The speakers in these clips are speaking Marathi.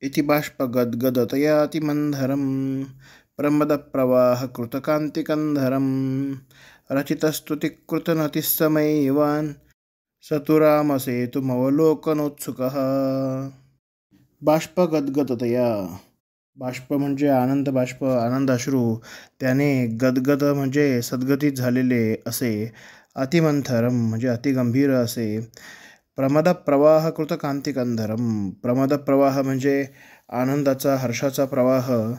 इति बाष्पगद्गदतयातिमन्धरं प्रमदप्रवाहकृतकान्तिकन्धरं रचितस्तुतिकृतनतिस्समैवान् स तु रामसेतुमवलोकनोत्सुकः। बाष्पगद्गदतया, बाष्प म्हणजे आनंद बाष्प, आनंद अश्रू, त्याने गदगद म्हणजे सद्गतीत झालेले असे, अतिमंथरम म्हणजे अतिगंभीर असे, प्रमदप्रवाहकृत कांतिकंधरम, प्रमदप्रवाह म्हणजे आनंदाचा हर्षाचा प्रवाह,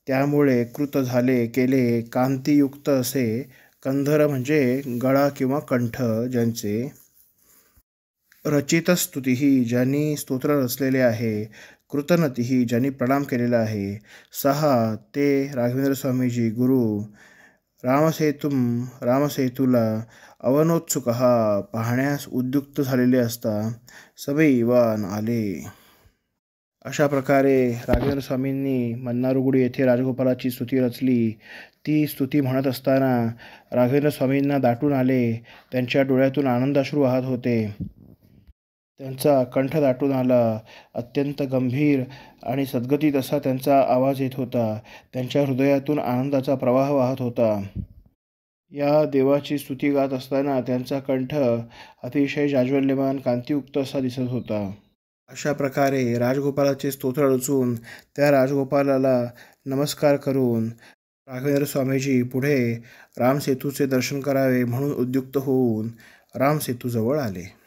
त्यामुळे कृत झाले केले कांतियुक्त असे, कंधर म्हणजे गळा किंवा कंठ ज्यांचे, रचित स्तुतीही ज्यांनी स्तोत्र रचलेले आहे, कृतनतीही ज्यांनी प्रणाम केलेला आहे, सहा ते राघवेंद्र स्वामीजी गुरु, रामसेतूला अवनोत्सुक पाहण्यास उद्युक्त झालेले असता, सवैवान आले. अशा प्रकारे राघवेंद्र स्वामींनी मन्नारुगुडी येथे राजगोपालाची स्तुती रचली. ती स्तुती म्हणत असताना राघवेंद्र स्वामींना दाटून आले. त्यांच्या डोळ्यातून आनंदाश्रू वाहत होते. त्यांचा कंठ दाटून आला. अत्यंत गंभीर आणि सद्गतीत असा त्यांचा आवाज येत होता. त्यांच्या हृदयातून आनंदाचा प्रवाह वाहत होता. या देवाची स्तुती गात असताना त्यांचा कंठ अतिशय जाज्वल्यमान कांतियुक्त असा दिसत होता. अशा प्रकारे राजगोपालाचे स्तोत्र रचून त्या राजगोपालाला नमस्कार करून राघवेंद्र स्वामीजी पुढे रामसेतूचे दर्शन करावे म्हणून उद्युक्त होऊन रामसेतूजवळ आले.